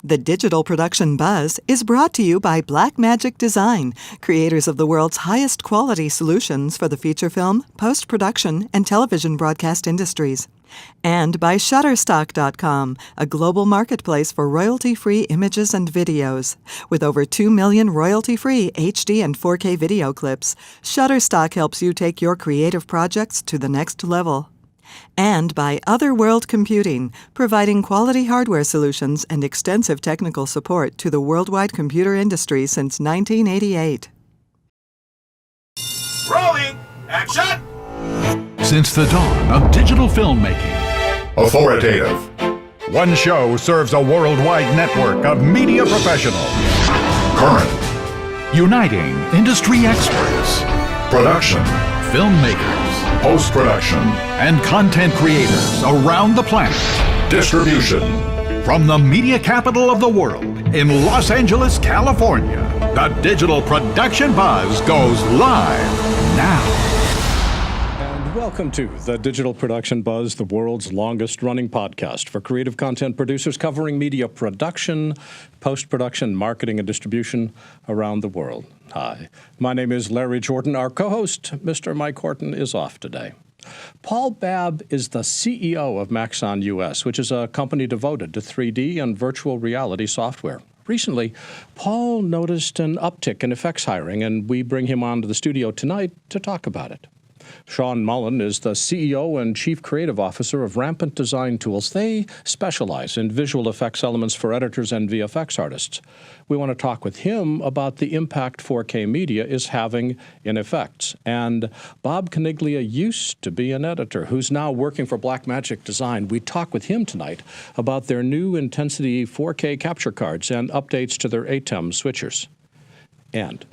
The Digital Production Buzz is brought to you by Blackmagic Design, creators of the world's highest quality solutions for the feature film, post-production, and television broadcast industries. And by Shutterstock.com, a global marketplace for royalty-free images and videos. With over 2 million royalty-free HD and 4K video clips, Shutterstock helps you take your creative projects to the next level. And by Otherworld Computing, providing quality hardware solutions and extensive technical support to the worldwide computer industry since 1988. Rolling! Action! Since the dawn of digital filmmaking, authoritative, one show serves a worldwide network of media professionals, current, uniting industry experts, production, filmmakers, post-production, and content creators around the planet. distribution. From the media capital of the world in Los Angeles, California, the Digital Production Buzz goes live now. Welcome to the Digital Production Buzz, the world's longest-running podcast for creative content producers covering media production, post-production, marketing, and distribution around the world. Hi, my name is Larry Jordan. Our co-host, Mr. Mike Horton, is off today. Paul Babb is the CEO of Maxon US, which is a company devoted to 3D and virtual reality software. Recently, Paul noticed an uptick in effects hiring, and we bring him onto the studio tonight to talk about it. Sean Mullen is the CEO and Chief Creative Officer of Rampant Design Tools. They specialize in visual effects elements for editors and VFX artists. We want to talk with him about the impact 4K media is having in effects. And Bob Caniglia used to be an editor who's now working for Blackmagic Design. We talk with him tonight about their new Intensity 4K capture cards and updates to their ATEM switchers. And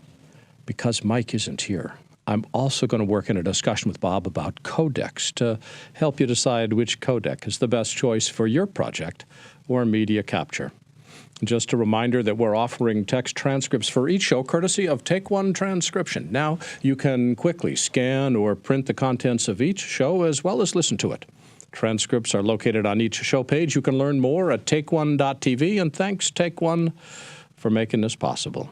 because Mike isn't here, I'm also going to work in a discussion with Bob about codecs to help you decide which codec is the best choice for your project or media capture. Just a reminder that we're offering text transcripts for each show courtesy of Take One Transcription. Now you can quickly scan or print the contents of each show as well as listen to it. Transcripts are located on each show page. You can learn more at takeone.tv, and thanks, Take One, for making this possible.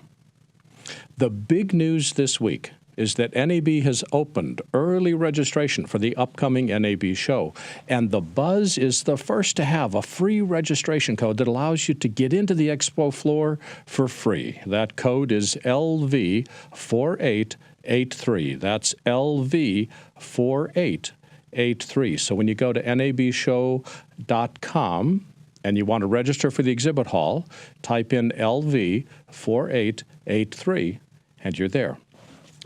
The big news this week is that NAB has opened early registration for the upcoming NAB show. And the Buzz is the first to have a free registration code that allows you to get into the expo floor for free. That code is LV4883. That's LV4883. So when you go to nabshow.com and you want to register for the exhibit hall, type in LV4883 and you're there.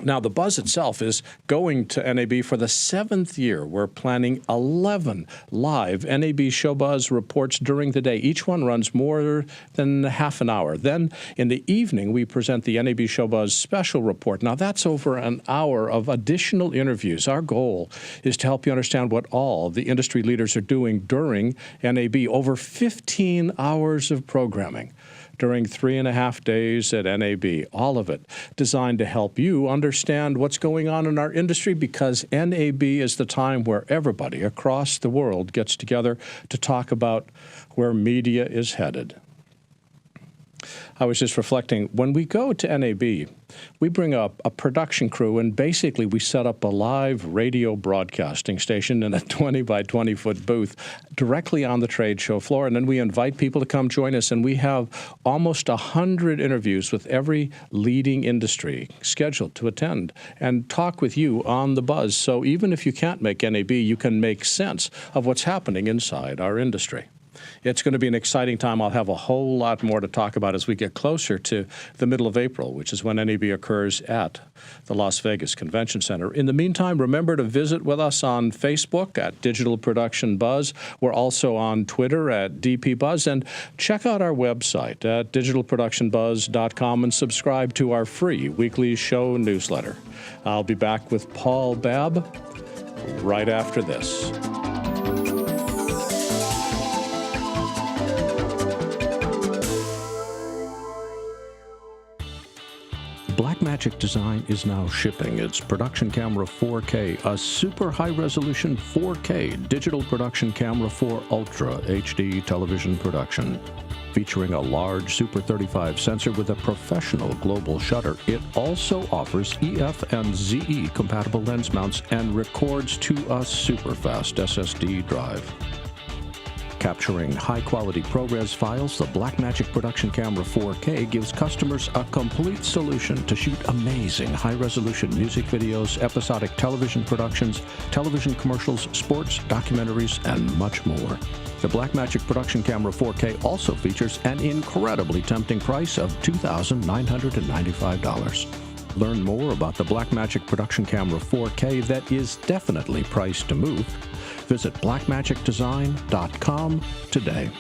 Now, the Buzz itself is going to NAB for the 7th year. We're planning 11 live NAB Show Buzz reports during the day. Each one runs more than half an hour. Then, in the evening, we present the NAB Show Buzz special report. Now, that's over an hour of additional interviews. Our goal is to help you understand what all the industry leaders are doing during NAB. Over 15 hours of programming during 3.5 days at NAB, all of it designed to help you understand what's going on in our industry, because NAB is the time where everybody across the world gets together to talk about where media is headed. I was just reflecting, when we go to NAB, we bring up a production crew, and basically we set up a live radio broadcasting station in a 20 by 20 foot booth directly on the trade show floor, and then we invite people to come join us, and we have almost 100 interviews with every leading industry scheduled to attend and talk with you on the Buzz. So even if you can't make NAB, you can make sense of what's happening inside our industry. It's going to be an exciting time. I'll have a whole lot more to talk about as we get closer to the middle of April, which is when NAB occurs at the Las Vegas Convention Center. In the meantime, remember to visit with us on Facebook at Digital Production Buzz. We're also on Twitter at DPBuzz. And check out our website at digitalproductionbuzz.com and subscribe to our free weekly show newsletter. I'll be back with Paul Babb right after this. Blackmagic Design is now shipping its production camera 4K, a super high-resolution 4K digital production camera for Ultra HD television production. Featuring a large Super 35 sensor with a professional global shutter, it also offers EF and ZE compatible lens mounts and records to a super fast SSD drive. Capturing high-quality ProRes files, the Blackmagic Production Camera 4K gives customers a complete solution to shoot amazing high-resolution music videos, episodic television productions, television commercials, sports, documentaries, and much more. The Blackmagic Production Camera 4K also features an incredibly tempting price of $2,995. Learn more about the Blackmagic Production Camera 4K that is definitely priced to move. Visit blackmagicdesign.com today.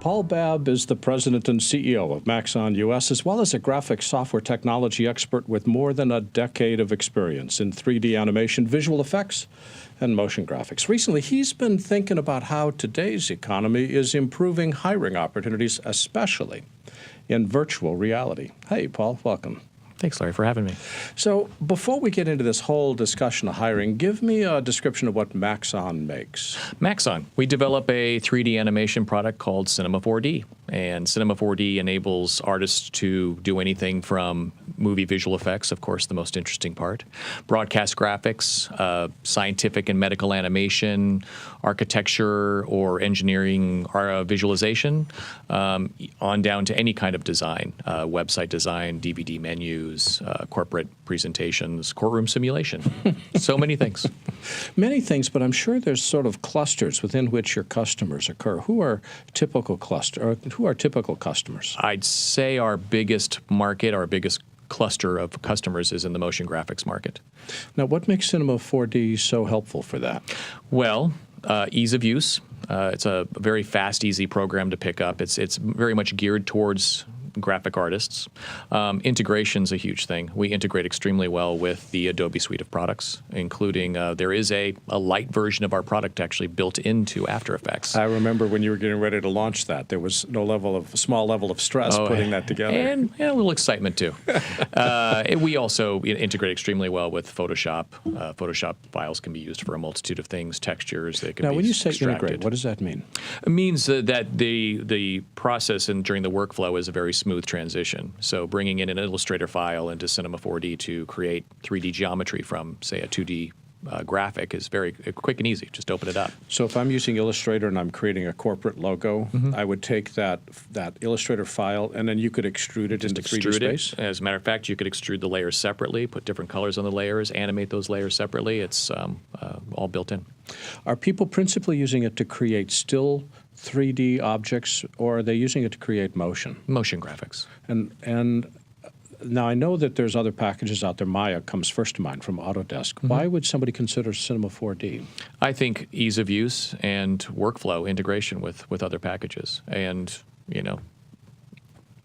Paul Babb is the president and CEO of Maxon US, as well as a graphic software technology expert with more than a decade of experience in 3D animation, visual effects, and motion graphics. Recently, he's been thinking about how today's economy is improving hiring opportunities, especially in virtual reality. Hey, Paul, welcome. Thanks, Larry, for having me. So before we get into this whole discussion of hiring, give me a description of what Maxon makes. Maxon. We develop a 3D animation product called Cinema 4D. And Cinema 4D enables artists to do anything from movie visual effects, of course, the most interesting part, broadcast graphics, scientific and medical animation, architecture or engineering visualization, on down to any kind of design, website design, DVD menus, corporate presentations, courtroom simulation. So many things. Many things, but I'm sure there's sort of clusters within which your customers occur. Who are typical customers? I'd say our biggest market, our biggest cluster of customers is in the motion graphics market. Now, what makes Cinema 4D so helpful for that? Well, ease of use. It's a very fast, easy program to pick up. It's very much geared towards graphic artists. Integration's a huge thing. We integrate extremely well with the Adobe suite of products, including there is a light version of our product actually built into After Effects. I remember when you were getting ready to launch that, there was small level of stress putting that together. And a little excitement too. We also integrate extremely well with Photoshop. Photoshop files can be used for a multitude of things, textures, they can be Now, when you say extracted. integrate, what does that mean? It means that the process and during the workflow is a very smooth transition. So bringing in an Illustrator file into Cinema 4D to create 3D geometry from, say, a 2D graphic is very quick and easy. Just open it up. So if I'm using Illustrator and I'm creating a corporate logo, I would take that Illustrator file and then you could extrude it into 3D space? As a matter of fact, you could extrude the layers separately, put different colors on the layers, animate those layers separately. It's all built in. Are people principally using it to create still 3D objects, or are they using it to create motion? Motion graphics. And now I know that there's other packages out there. Maya comes first to mind from Autodesk. Why would somebody consider Cinema 4D? I think ease of use and workflow integration with other packages. And,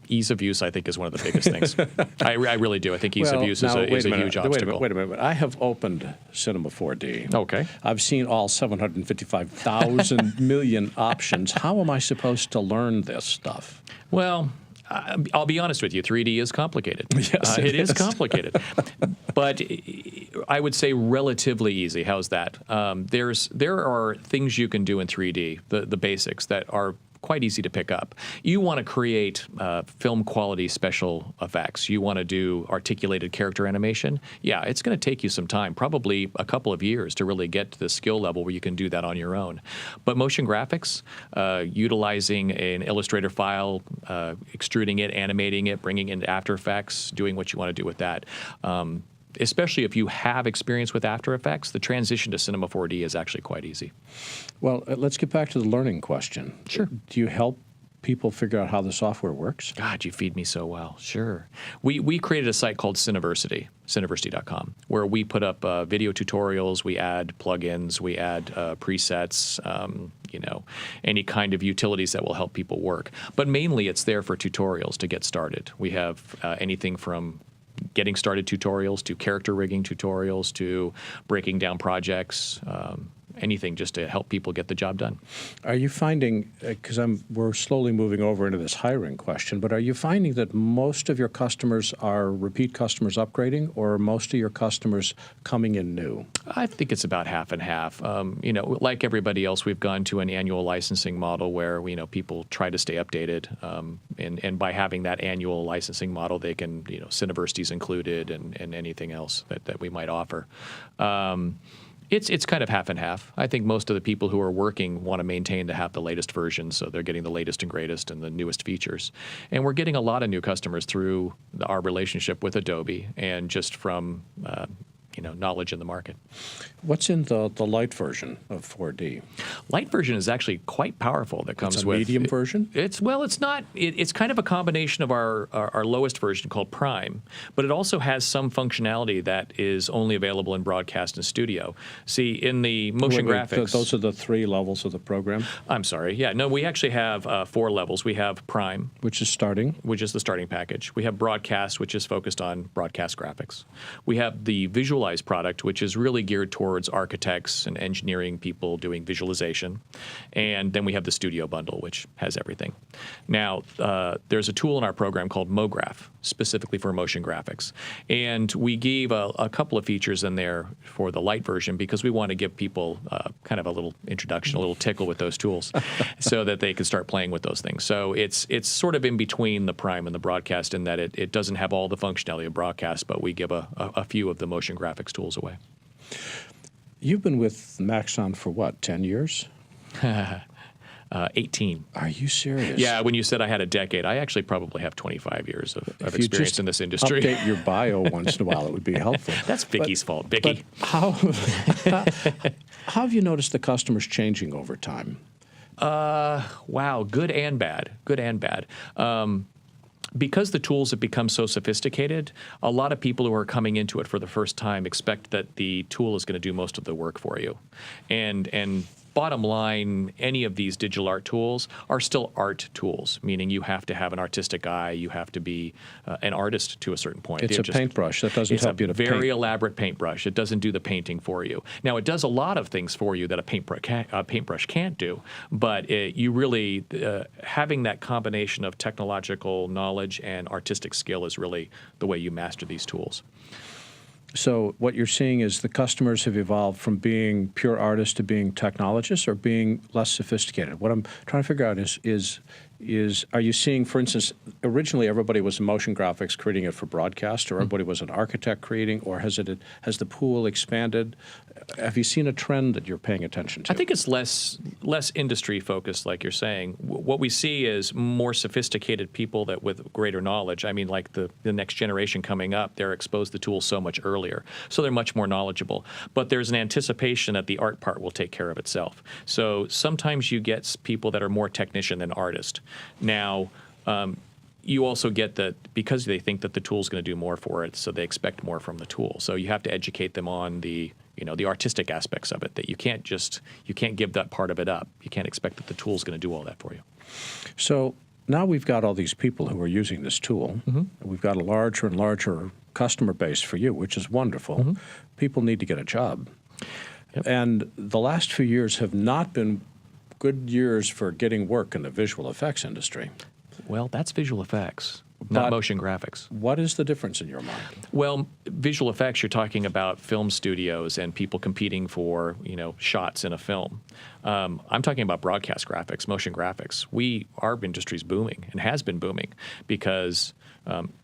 ease of use, I think, is one of the biggest things. I really do. I think ease of use is a huge obstacle. Wait a minute. I have opened Cinema 4D. Okay. I've seen all 755,000 million options. How am I supposed to learn this stuff? Well, I'll be honest with you, 3D is complicated. Yes, it is complicated. But I would say relatively easy. How's that? There are things you can do in 3D, the basics, that are quite easy to pick up. You want to create film quality special effects. You want to do articulated character animation. Yeah, it's going to take you some time, probably a couple of years to really get to the skill level where you can do that on your own. But motion graphics, utilizing an Illustrator file, extruding it, animating it, bringing it into After Effects, doing what you want to do with that. Especially if you have experience with After Effects, the transition to Cinema 4D is actually quite easy. Well, let's get back to the learning question. Sure. Do you help people figure out how the software works? God, you feed me so well. Sure. We created a site called Cineversity, cineversity.com, where we put up video tutorials, we add plugins, we add presets, any kind of utilities that will help people work. But mainly it's there for tutorials to get started. We have anything from getting started tutorials to character rigging tutorials to breaking down projects, anything just to help people get the job done. Are you finding, because we're slowly moving over into this hiring question, but are you finding that most of your customers are repeat customers upgrading, or are most of your customers coming in new? I think it's about half and half. Like everybody else, we've gone to an annual licensing model where people try to stay updated, and by having that annual licensing model, they can Cineversity's included and anything else that we might offer. It's kind of half and half. I think most of the people who are working want to maintain to have the latest version, so they're getting the latest and greatest and the newest features. And we're getting a lot of new customers through our relationship with Adobe and just from knowledge in the market. What's in the light version of 4D? Light version is actually quite powerful. That comes It's a with medium version? It's not. It's kind of a combination of our lowest version called Prime, but it also has some functionality that is only available in broadcast and studio. See, in the motion graphics, those are the 3 levels of the program? I'm sorry. Yeah, no, we actually have 4 levels. We have Prime, Which is starting? which is the starting package. We have Broadcast, which is focused on broadcast graphics. We have the Visualize product, which is really geared towards architects and engineering people doing visualization. And then we have the Studio bundle, which has everything. Now, there's a tool in our program called MoGraph, specifically for motion graphics. And we gave a couple of features in there for the light version because we want to give people kind of a little introduction, a little tickle with those tools so that they can start playing with those things. So it's sort of in between the Prime and the Broadcast in that it doesn't have all the functionality of broadcast, but we give a few of the motion graphics tools away. You've been with Maxon for what, 10 years? 18. Are you serious? Yeah, when you said I had a decade, I actually probably have 25 years of If you experience just in this industry. Update your bio once in a while, it would be helpful. That's Vicky's fault. Vicky. But how have you noticed the customers changing over time? Wow, good and bad. Good and bad. Because the tools have become so sophisticated, a lot of people who are coming into it for the first time expect that the tool is going to do most of the work for you. And bottom line, any of these digital art tools are still art tools, meaning you have to have an artistic eye, you have to be an artist to a certain point. It's a paintbrush. That doesn't help you to paint. It's a very elaborate paintbrush. It doesn't do the painting for you. Now, it does a lot of things for you that a paintbrush can't do, but you really, having that combination of technological knowledge and artistic skill is really the way you master these tools. So what you're seeing is the customers have evolved from being pure artists to being technologists or being less sophisticated. What I'm trying to figure out is are you seeing, for instance, originally everybody was in motion graphics creating it for broadcast, or everybody was an architect creating, or has the pool expanded? Have you seen a trend that you're paying attention to? I think it's less industry focused, like you're saying. What we see is more sophisticated people that with greater knowledge. I mean, like the next generation coming up, they're exposed to tools so much earlier, so they're much more knowledgeable. But there's an anticipation that the art part will take care of itself. So sometimes you get people that are more technician than artist. Now, you also get that because they think that the tool's going to do more for it, so they expect more from the tool. So you have to educate them on the artistic aspects of it, that you can't give that part of it up. You can't expect that the tool's going to do all that for you. So now we've got all these people who are using this tool. Mm-hmm. We've got a larger and larger customer base for you, which is wonderful. Mm-hmm. People need to get a job. Yep. And the last few years have not been good years for getting work in the visual effects industry. Well, that's visual effects, not motion graphics. What is the difference in your mind? Well, visual effects, you're talking about film studios and people competing for, shots in a film. I'm talking about broadcast graphics, motion graphics. Our industry's booming and has been booming because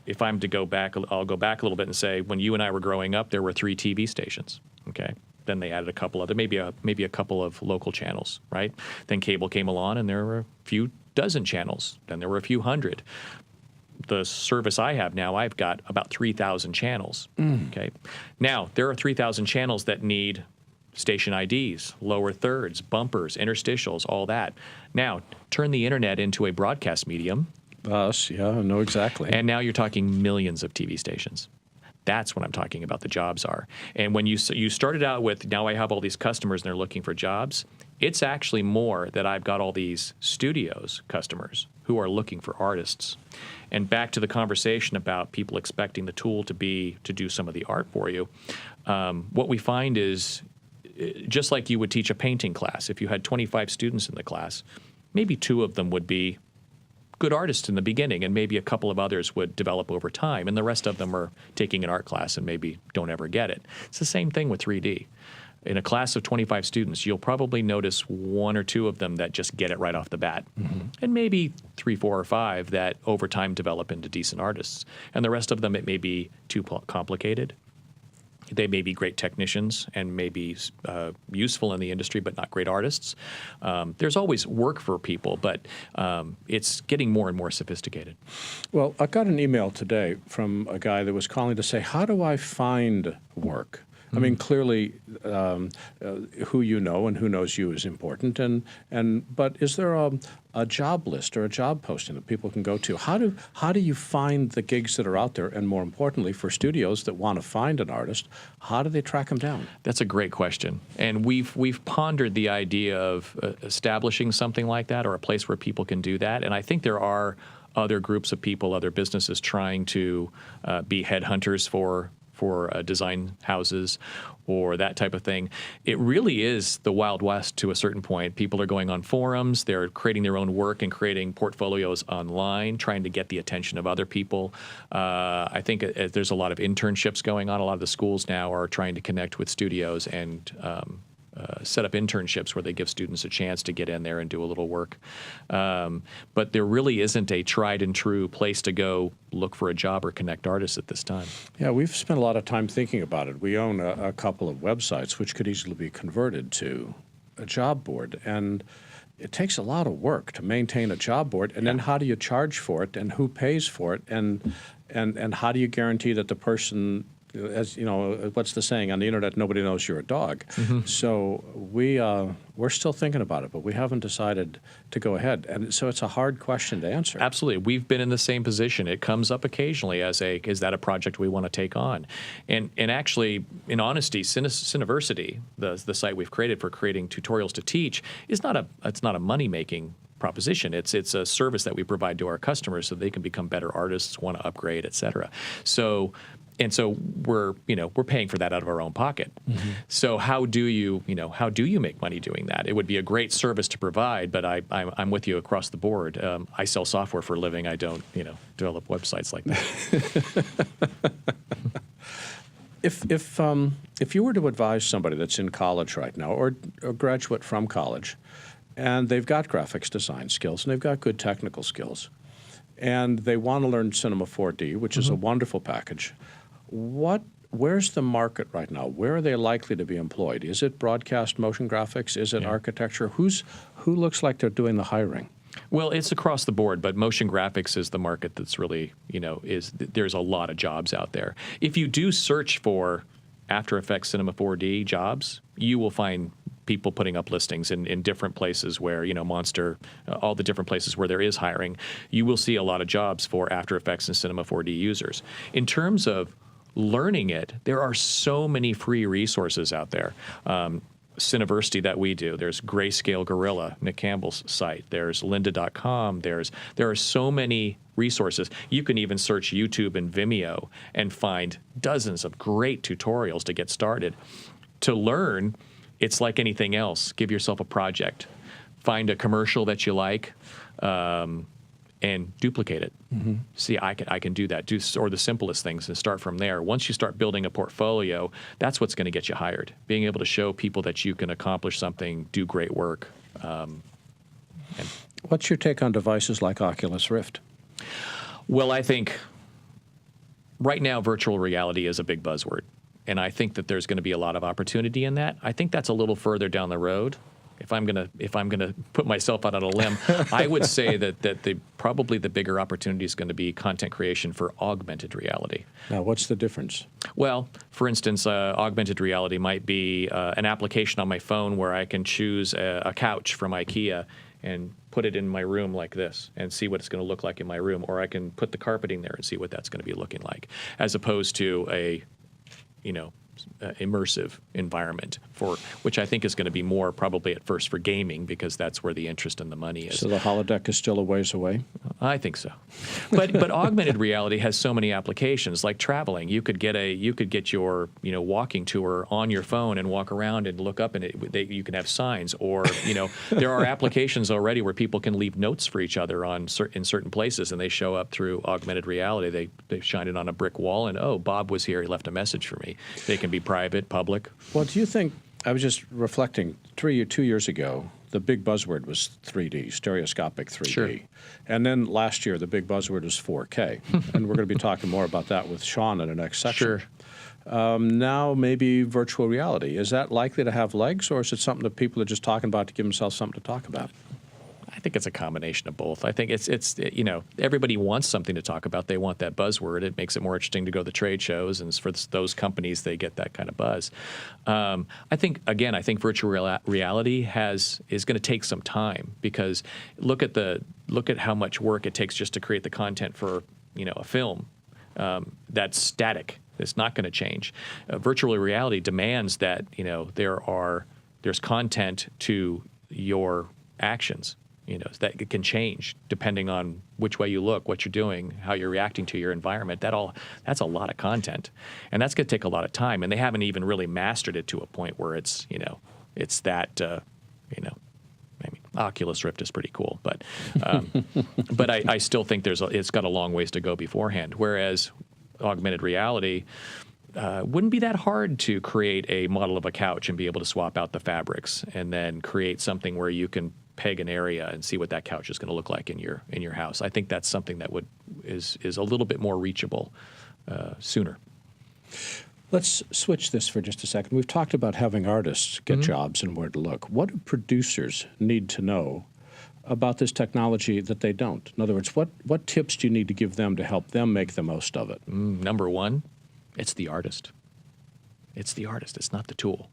if I'm to go back, I'll go back a little bit and say when you and I were growing up, there were 3 TV stations, okay? Then they added a couple other, maybe a couple of local channels, right? Then cable came along and there were a few dozen channels. Then there were a few hundred. The service I have now, I've got about 3,000 channels, okay? Now, there are 3,000 channels that need station IDs, lower thirds, bumpers, interstitials, all that. Now, turn the internet into a broadcast medium. Yeah, I know exactly. And now you're talking millions of TV stations. That's what I'm talking about the jobs are. And when you started out with, now I have all these customers and they're looking for jobs, It's actually more that I've got all these studios customers who are looking for artists. And back to the conversation about people expecting the tool to do some of the art for you, what we find is, just like you would teach a painting class, if you had 25 students in the class, maybe 2 of them would be good artists in the beginning, and maybe a couple of others would develop over time, and the rest of them are taking an art class and maybe don't ever get it. It's the same thing with 3D. In a class of 25 students, you'll probably notice 1 or 2 of them that just get it right off the bat, and maybe 3, 4, or 5 that over time develop into decent artists. And the rest of them, it may be too complicated. They may be great technicians and may be useful in the industry, but not great artists. There's always work for people, but it's getting more and more sophisticated. Well, I got an email today from a guy that was calling to say, how do I find work? I mean, clearly, who you know and who knows you is important. But is there a job list or a job posting that people can go to? How do you find the gigs that are out there? And more importantly, for studios that want to find an artist, how do they track them down? That's a great question, and we've pondered the idea of establishing something like that, or a place where people can do that. And I think there are other groups of people, other businesses trying to be headhunters for design houses or that type of thing. It really is the Wild West to a certain point. People are going on forums, they're creating their own work and creating portfolios online, trying to get the attention of other people. I think there's a lot of internships going on. A lot of the schools now are trying to connect with studios and set up internships where they give students a chance to get in there and do a little work. But there really isn't a tried and true place to go look for a job or connect artists at this time. Yeah, we've spent a lot of time thinking about it. We own a couple of websites which could easily be converted to a job board. And it takes a lot of work to maintain a job board. And then how do you charge for it, and who pays for it? And how do you guarantee that the person, as you know, what's the saying on the internet? Nobody knows you're a dog. So we're still thinking about it, but we haven't decided to go ahead. And so it's a hard question to answer. Absolutely, we've been in the same position. It comes up occasionally as is that a project we want to take on? And actually, in honesty, Cineversity, the site we've created for creating tutorials to teach, it's not a money making proposition. It's a service that we provide to our customers so they can become better artists, want to upgrade, et cetera. So we're paying for that out of our own pocket. So how do you make money doing that? It would be a great service to provide, but I'm with you across the board. I sell software for a living. I don't develop websites like that. If you were to advise somebody that's in college right now, or a graduate from college, and they've got graphics design skills and they've got good technical skills, and they want to learn Cinema 4D, which is a wonderful package, where's the market right now? Where are they likely to be employed? Is it broadcast motion graphics? Is it architecture? Who looks like they're doing the hiring? Well, it's across the board, but motion graphics is the market that's really, there's a lot of jobs out there. If you do search for After Effects Cinema 4D jobs, you will find people putting up listings in different places where, Monster, all the different places where there is hiring. You will see a lot of jobs for After Effects and Cinema 4D users. In terms of learning it, there are so many free resources out there. Cineversity that we do. There's Grayscale Gorilla, Nick Campbell's site. There's lynda.com. There are so many resources. You can even search YouTube and Vimeo and find dozens of great tutorials to get started. To learn, it's like anything else. Give yourself a project. Find a commercial that you like, and duplicate it. See, I can do that. Or the simplest things and start from there. Once you start building a portfolio, that's what's going to get you hired. Being able to show people that you can accomplish something, do great work. What's your take on devices like Oculus Rift? Well, I think right now virtual reality is a big buzzword. And I think that there's going to be a lot of opportunity in that. I think that's a little further down the road. If I'm gonna put myself out on a limb, I would say that probably the bigger opportunity is going to be content creation for augmented reality. Now, what's the difference? Well, for instance, augmented reality might be an application on my phone where I can choose a couch from IKEA and put it in my room like this and see what it's going to look like in my room, or I can put the carpeting there and see what that's going to be looking like, as opposed to a immersive environment, for which I think is going to be more probably at first for gaming, because that's where the interest and the money is. So the holodeck is still a ways away? I think so. But augmented reality has so many applications, like traveling. You could get your walking tour on your phone and walk around and look up, and you can have signs, or there are applications already where people can leave notes for each other in certain places, and they show up through augmented reality. They shine it on a brick wall, and Bob was here, he left a message for me. They can be private, public. Well, do you think, I was just reflecting, 2 years ago, the big buzzword was 3D, stereoscopic 3D. Sure. And then last year, the big buzzword was 4K. And we're going to be talking more about that with Sean in the next section. Sure. Now, maybe virtual reality. Is that likely to have legs, or is it something that people are just talking about to give themselves something to talk about? I think it's a combination of both. I think it's everybody wants something to talk about. They want that buzzword. It makes it more interesting to go to the trade shows, and for those companies, they get that kind of buzz. I think virtual reality is going to take some time, because look at how much work it takes just to create the content for a film that's static. It's not going to change. Virtual reality demands that there's content to your actions. That it can change depending on which way you look, what you're doing, how you're reacting to your environment. That's a lot of content, and that's going to take a lot of time. And they haven't even really mastered it to a point where it's that. I mean, Oculus Rift is pretty cool, but I still think it's got a long ways to go beforehand. Whereas augmented reality wouldn't be that hard to create a model of a couch and be able to swap out the fabrics, and then create something where you can peg an area and see what that couch is going to look like in your house. I think that's something that is a little bit more reachable sooner. Let's switch this for just a second. We've talked about having artists get jobs and where to look. What do producers need to know about this technology that they don't? In other words, what tips do you need to give them to help them make the most of it? Number one, it's the artist. It's the artist. It's not the tool.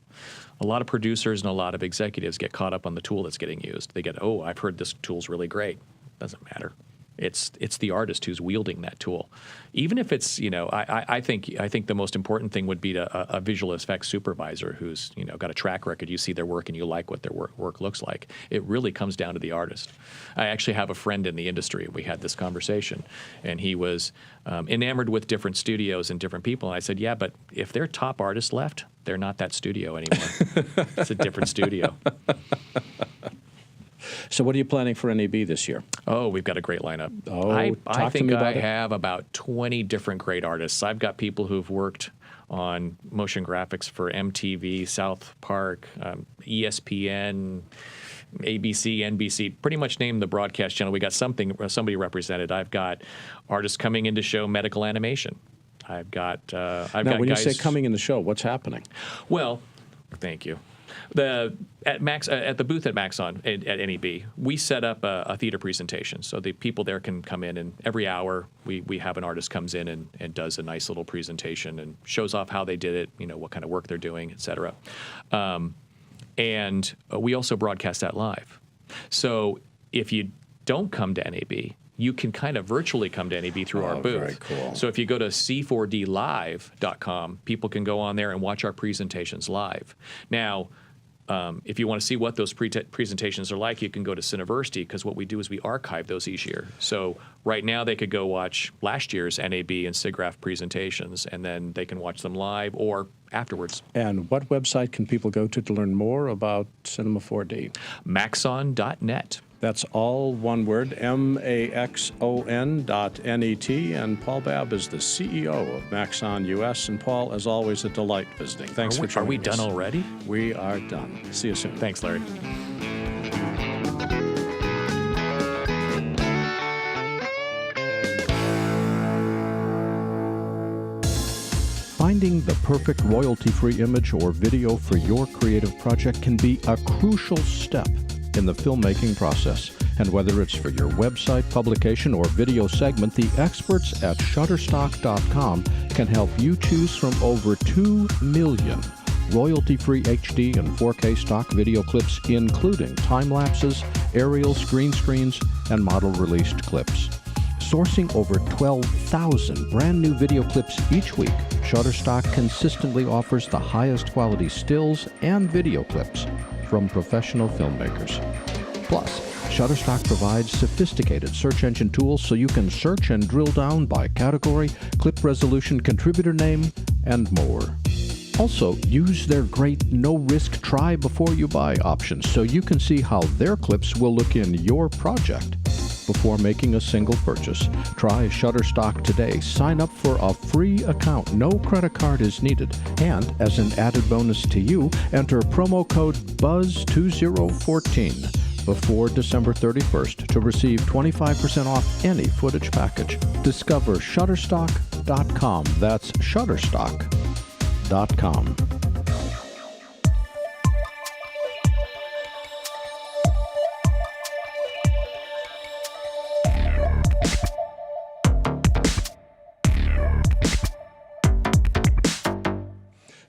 A lot of producers and a lot of executives get caught up on the tool that's getting used. They get, I've heard this tool's really great. Doesn't matter. It's the artist who's wielding that tool. Even if it's, I think the most important thing would be a visual effects supervisor who's, got a track record. You see their work and you like what their work looks like. It really comes down to the artist. I actually have a friend in the industry. We had this conversation, and he was enamored with different studios and different people. And I said, yeah, but if their top artist left, they're not that studio anymore. It's a different studio. So what are you planning for NAB this year? Oh, we've got a great lineup. I think I have about 20 different great artists. I've got people who've worked on motion graphics for MTV, South Park, ESPN, ABC, NBC, pretty much name the broadcast channel. We got somebody represented. I've got artists coming in to show medical animation. I've got when guys, you say coming in the show, what's happening? Well, thank you. At the booth at Maxon at NAB, we set up a theater presentation, so the people there can come in, and every hour we have an artist comes in and does a nice little presentation and shows off how they did it, what kind of work they're doing, et cetera. And we also broadcast that live. So if you don't come to NAB, you can kind of virtually come to NAB through our booth. Very cool. So if you go to c4dlive.com, people can go on there and watch our presentations live. Now, if you want to see what those presentations are like, you can go to Cineversity, because what we do is we archive those each year. So right now they could go watch last year's NAB and SIGGRAPH presentations, and then they can watch them live or afterwards. And what website can people go to learn more about Cinema 4D? Maxon.net. That's all one word, maxon.net. And Paul Babb is the CEO of Maxon US. And Paul, as always, a delight visiting. Thanks for joining us. Are we done already? We are done. See you soon. Thanks, Larry. Finding the perfect royalty-free image or video for your creative project can be a crucial step in the filmmaking process. And whether it's for your website, publication, or video segment, the experts at Shutterstock.com can help you choose from over 2 million royalty-free HD and 4K stock video clips, including time-lapses, aerials, green screens, and model-released clips. Sourcing over 12,000 brand new video clips each week, Shutterstock consistently offers the highest quality stills and video clips from professional filmmakers. Plus, Shutterstock provides sophisticated search engine tools so you can search and drill down by category, clip resolution, contributor name, and more. Also, use their great no-risk try before you buy options so you can see how their clips will look in your project before making a single purchase. Try Shutterstock today. Sign up for a free account. No credit card is needed. And as an added bonus to you, enter promo code BUZZ2014 before December 31st to receive 25% off any footage package. Discover Shutterstock.com. That's Shutterstock.com.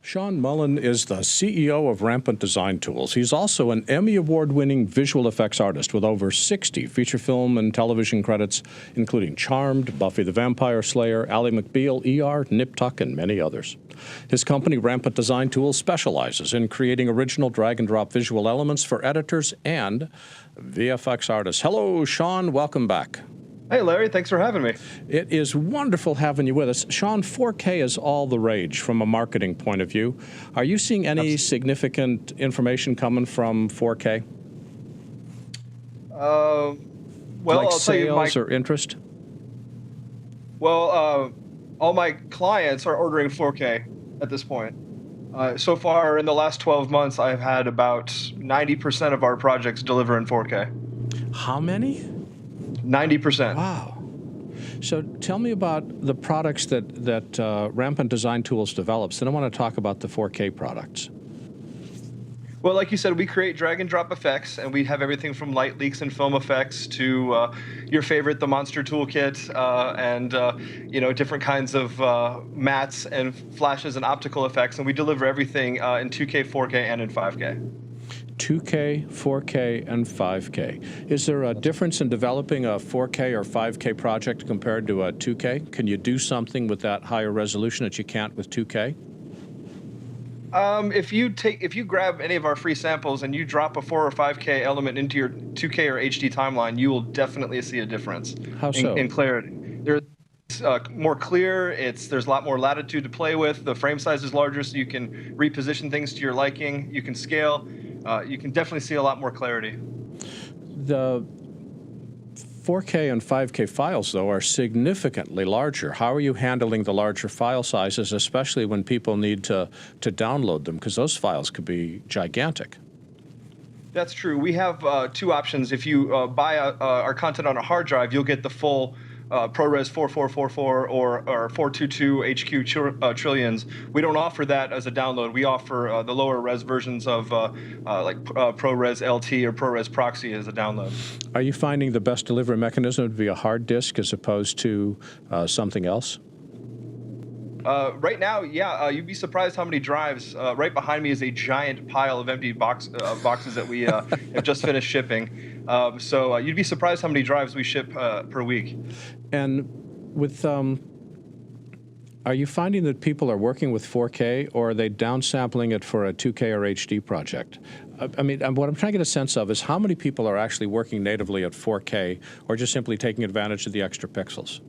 Sean Mullen is the CEO of Rampant Design Tools. He's also an Emmy Award-winning visual effects artist with over 60 feature film and television credits, including Charmed, Buffy the Vampire Slayer, Ally McBeal, ER, Nip Tuck, and many others. His company, Rampant Design Tools, specializes in creating original drag-and-drop visual elements for editors and VFX artists. Hello, Sean. Welcome back. Hey, Larry. Thanks for having me. It is wonderful having you with us. Sean, 4K is all the rage from a marketing point of view. Are you seeing any significant information coming from 4K? Well, like I'll tell you, sales or interest? Well, all my clients are ordering 4K at this point. So far, in the last 12 months, I've had about 90% of our projects deliver in 4K. How many? 90%. Wow. So tell me about the products that Rampant Design Tools develops. Then I want to talk about the 4K products. Well, like you said, we create drag and drop effects, and we have everything from light leaks and film effects to your favorite, the Monster Toolkit, and different kinds of mattes and flashes and optical effects. And we deliver everything in 2K, 4K, and in 5K. 2K, 4K, and 5K. Is there a difference in developing a 4K or 5K project compared to a 2K? Can you do something with that higher resolution that you can't with 2K? If you grab any of our free samples and you drop a 4 or 5K element into your 2K or HD timeline, you will definitely see a difference. How so? In clarity. There's more clear. There's a lot more latitude to play with. The frame size is larger, so you can reposition things to your liking. You can scale. You can definitely see a lot more clarity. The 4K and 5K files, though, are significantly larger. How are you handling the larger file sizes, especially when people need to download them? Because those files could be gigantic. That's true. We have two options. If you buy our content on a hard drive, you'll get the full ProRes 4444 or 422 HQ trillions. We don't offer that as a download. We offer the lower res versions of ProRes LT or ProRes Proxy as a download. Are you finding the best delivery mechanism to be a hard disk as opposed to something else? Right now, yeah, you'd be surprised how many drives. Right behind me is a giant pile of empty boxes that we have just finished shipping. So you'd be surprised how many drives we ship per week. And with, are you finding that people are working with 4K, or are they downsampling it for a 2K or HD project? I mean, what I'm trying to get a sense of is how many people are actually working natively at 4K, or just simply taking advantage of the extra pixels?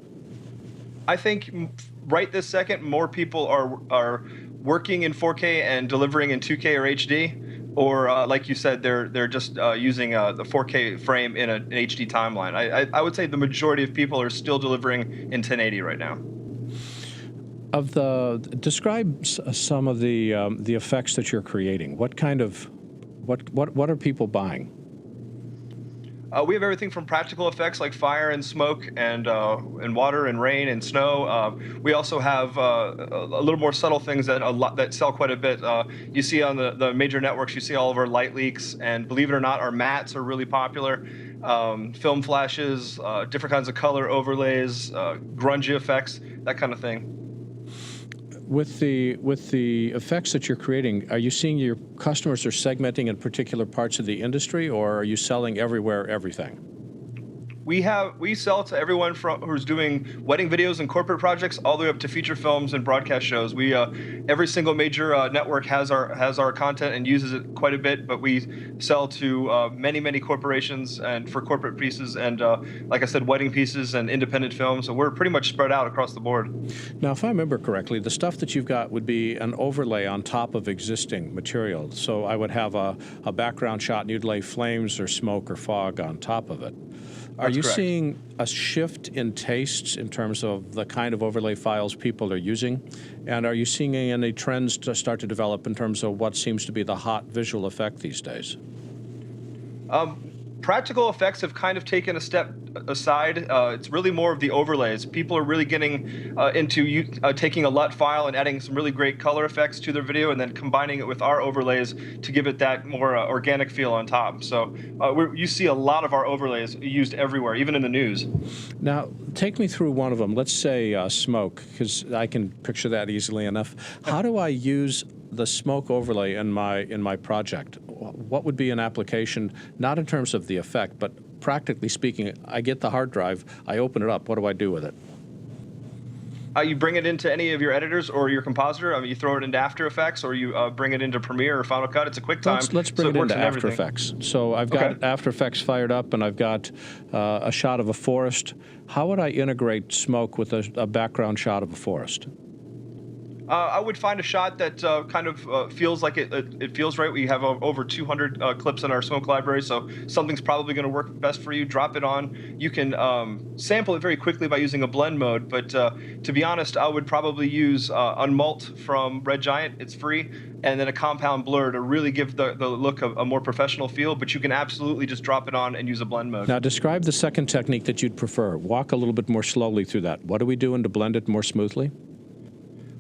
I think right this second, more people are working in 4K and delivering in 2K or HD, or like you said, they're just using the 4K frame in an HD timeline. I would say the majority of people are still delivering in 1080 right now. Describe some of the effects that you're creating. What kind of what are people buying? We have everything from practical effects like fire and smoke and water and rain and snow. We also have a little more subtle things that sell quite a bit. You see on the major networks, you see all of our light leaks, and believe it or not, our mattes are really popular. Film flashes, different kinds of color overlays, grungy effects, that kind of thing. With the effects that you're creating, are you seeing your customers are segmenting in particular parts of the industry, or are you selling everywhere everything? We sell to everyone who's doing wedding videos and corporate projects, all the way up to feature films and broadcast shows. We every single major network has our content and uses it quite a bit, but we sell to many corporations and for corporate pieces and like I said, wedding pieces and independent films. So we're pretty much spread out across the board. Now, if I remember correctly, the stuff that you've got would be an overlay on top of existing material. So I would have a background shot and you'd lay flames or smoke or fog on top of it. Are you seeing a shift in tastes in terms of the kind of overlay files people are using? And are you seeing any trends to start to develop in terms of what seems to be the hot visual effect these days? Practical effects have kind of taken a step aside. It's really more of the overlays. People are really getting into taking a LUT file and adding some really great color effects to their video and then combining it with our overlays to give it that more organic feel on top. So you see a lot of our overlays used everywhere, even in the news. Now, take me through one of them. Let's say smoke, because I can picture that easily enough. How do I use the smoke overlay in my project? What would be an application, not in terms of the effect, but practically speaking, I get the hard drive, I open it up, what do I do with it? You bring it into any of your editors or your compositor. I mean, you throw it into After Effects or you bring it into Premiere or Final Cut. It's a QuickTime. Let's bring it into After Effects. So I've got After Effects fired up and I've got a shot of a forest. How would I integrate smoke with a background shot of a forest? I would find a shot that kind of feels like it feels right. We have over 200 clips in our smoke library, so something's probably going to work best for you. Drop it on. You can sample it very quickly by using a blend mode, but to be honest, I would probably use Unmult from Red Giant. It's free, and then a compound blur to really give the look of a more professional feel, but you can absolutely just drop it on and use a blend mode. Now, describe the second technique that you'd prefer. Walk a little bit more slowly through that. What are we doing to blend it more smoothly?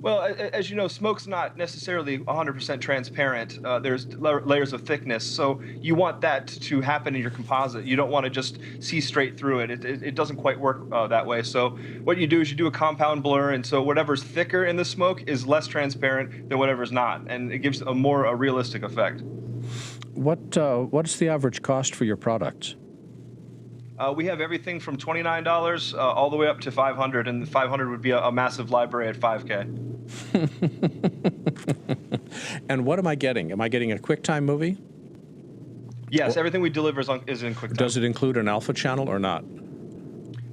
Well, as you know, smoke's not necessarily 100% transparent. There's layers of thickness, so you want that to happen in your composite. You don't want to just see straight through it. It doesn't quite work that way. So what you do is you do a compound blur, and so whatever's thicker in the smoke is less transparent than whatever's not, and it gives a more realistic effect. What's the average cost for your products? We have everything from $29 all the way up to $500, and the $500 would be a massive library at $5K. And what am I getting? Am I getting a QuickTime movie? Yes, everything we deliver is in QuickTime. Does it include an alpha channel or not?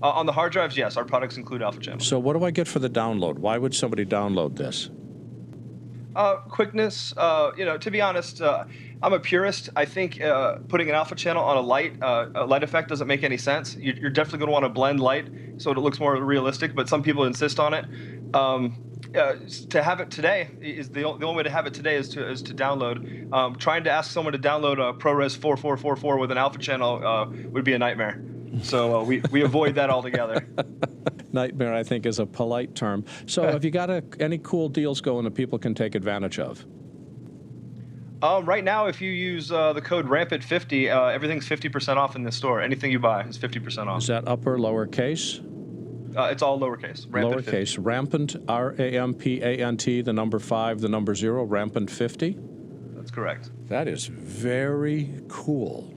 On the hard drives, yes, our products include alpha channels. So what do I get for the download? Why would somebody download this? Quickness, to be honest, I'm a purist. I think putting an alpha channel on a light effect doesn't make any sense. You're definitely going to want to blend light so it looks more realistic, but some people insist on it. To have it today is the only way to have it today is to download. Trying to ask someone to download a ProRes 4444 with an alpha channel would be a nightmare. So we avoid that altogether. Nightmare, I think, is a polite term. So have you got any cool deals going that people can take advantage of? Right now, if you use the code Rampant50, everything's 50% off in the store. Anything you buy is 50% off. Is that upper, lowercase? It's all lowercase. Rampant Lowercase. 50. Rampant, R-A-M-P-A-N-T, the number 5, the number 0, Rampant 50? That's correct. That is very cool.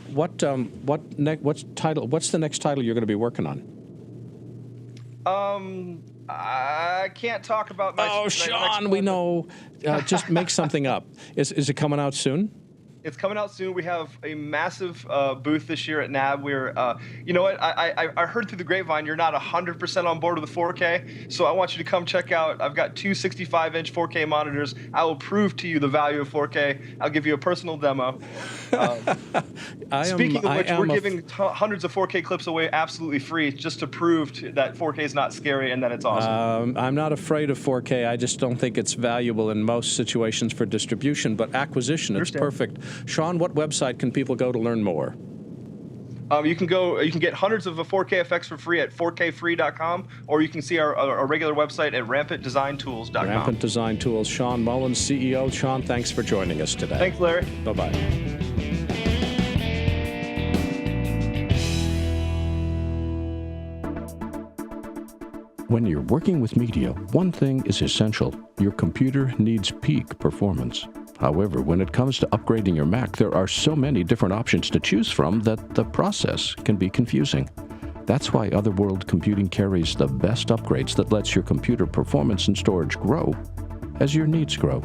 What's the next title you're going to be working on? I can't talk about my... Oh, Sean, we know. Just make something up. Is it coming out soon? It's coming out soon. We have a massive booth this year at NAB. We're, you know what? I heard through the grapevine you're not 100% on board with the 4K, so I want you to come check out. I've got 2 65-inch 4K monitors. I will prove to you the value of 4K. I'll give you a personal demo. Speaking of which, we're giving hundreds of 4K clips away absolutely free just to prove that 4K is not scary and that it's awesome. I'm not afraid of 4K. I just don't think it's valuable in most situations for distribution, but acquisition, it's perfect. Sean, what website can people go to learn more? You can get hundreds of 4K effects for free at 4kfree.com, or you can see our regular website at rampantdesigntools.com. Rampant Design Tools. Sean Mullen, CEO. Sean, thanks for joining us today. Thanks, Larry. Bye-bye. When you're working with media, one thing is essential. Your computer needs peak performance. However, when it comes to upgrading your Mac, there are so many different options to choose from that the process can be confusing. That's why Otherworld Computing carries the best upgrades that lets your computer performance and storage grow as your needs grow.